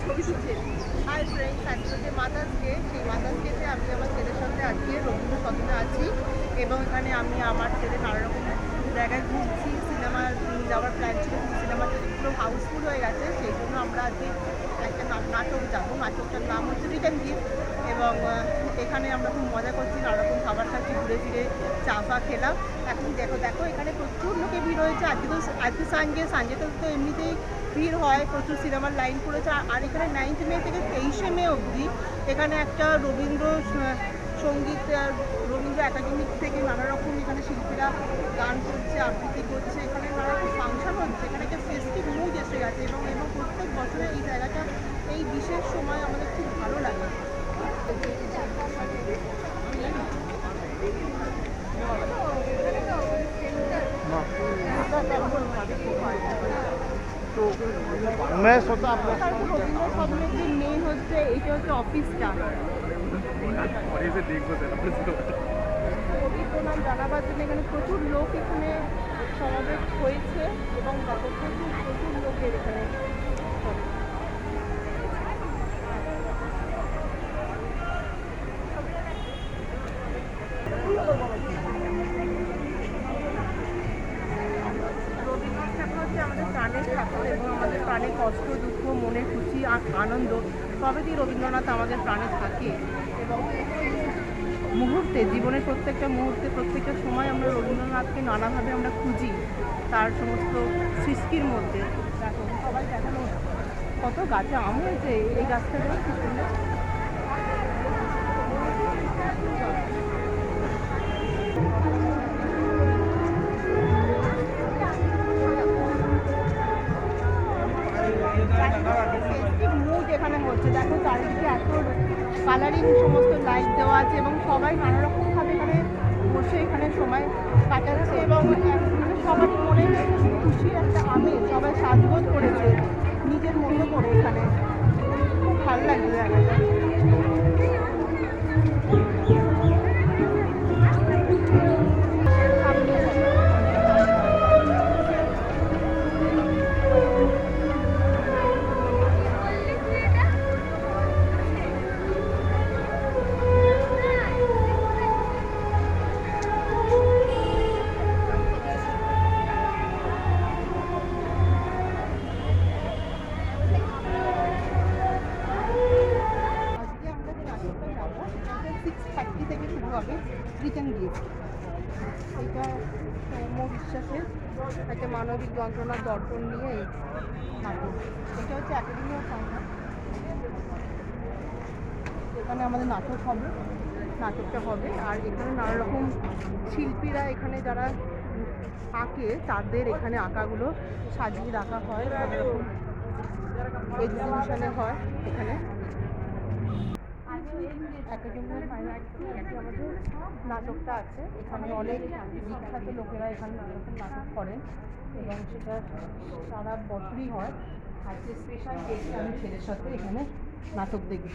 ছবি তুলছে। Hi friends, আজকে হচ্ছে মাদার্স ডে। সেই মাদার্স ডেতে আমি আমার ছেলের সাথে আজকে রবীন্দ্র সদনে আছি এবং এখানে আমি আমার ছেলে নানা রকম জায়গায় ঘুরছি। সিনেমা যাওয়ার প্ল্যান ছিল, কিন্তু সিনেমা পুরো হাউসফুল হয়ে গেছে। সেই জন্য আমরা আজকে একটা নাটক যাবো। নাটকটার নাম হচ্ছে রিটার্ন গিফট এবং এখানে আমরা খুব মজা করছি, নানা রকম খাবার খাচ্ছি, ঘুরে ফিরে চা ফা খেলাম। এখন দেখো দেখো এখানে প্রচুর লোকে ভিড় হয়েছে। আজকে সানডেতে তো এমনিতেই ভিড় হয়, প্রচুর সিনেমার লাইন পড়েছে। আর এখানে 9 মে থেকে 23 মে অবধি এখানে একটা রবীন্দ্র সঙ্গীত, রবীন্দ্র একাডেমি থেকে নানা রকম এখানে শিল্পীরা গান করছে, আবৃত্তি করছে, এখানে নানা রকম ফাংশন হচ্ছে। এখানে একটা ফেস্টিভ মুড এসে গেছে এবং প্রত্যেক বছরে এই জায়গাটা এই বিশেষ সময় আমাদের খুব ভালো লাগে। तो मैं सोचा आप রবীন্দ্র সদনের যে মেন হচ্ছে এইটা হচ্ছে অফিসটা। কবি প্রণাম জানাবার জন্য এখানে প্রচুর লোক এখানে সমাবেশ হয়েছে এবং প্রচুর লোকের এখানে রবীন্দ্রনাথ ঠাকুর হচ্ছে আমাদের প্রাণের ঠাকুর এবং আমাদের প্রাণে কষ্ট, দুঃখ, মনে খুশি আর আনন্দ সবেতেই রবীন্দ্রনাথ আমাদের প্রাণে থাকে এবং মুহূর্তে, জীবনের প্রত্যেকটা মুহূর্তে, প্রত্যেকটা সময় আমরা রবীন্দ্রনাথকে নানাভাবে আমরা খুঁজি তার সমস্ত সৃষ্টির মধ্যে। দেখো সবাই দেখানো কত গাছে আম হয়েছে, এই গাছটা দেখো কি সুন্দর। মুড এখানে হচ্ছে, দেখো চারিদিকে এত কালারিং সমস্ত লাইট দেওয়া আছে এবং সবাই নানা রকমভাবে এখানে বসে এখানে সময় কাটাচ্ছে এবং মানে সবার মনে খুশির একটা আমেজ, সবাই সাজগোজ করেছে নিজের মতো করে। এখানে খুব ভালো লাগছে জায়গাটা। রিটার্ন গিফট, এটা সৌম্য বিশ্বাসের একটা মানবিক যন্ত্রণার দর্পণ নিয়ে নাটক। এটা হচ্ছে একাডেমি অফ ফাইন আর্ট। এখানে আমাদের নাটক হবে, নাটকটা হবে আর এখানে নানা রকম শিল্পীরা এখানে যারা আঁকে তাদের এখানে আঁকাগুলো সাজিয়ে রাখা হয়, নানা রকম এক্সিবিশনে হয় এখানে। একাডেমি অফ ফাইন আর্ট আমাদের নাটকটা আছে, এখানে অনেক বিখ্যাত লোকেরা এখানে নানা রকম নাটক করেন এবং সেটা সারা বছরই হয়। আজকে স্পেশাল ডেটে আমি ছেলের সাথে এখানে নাটক দেখব।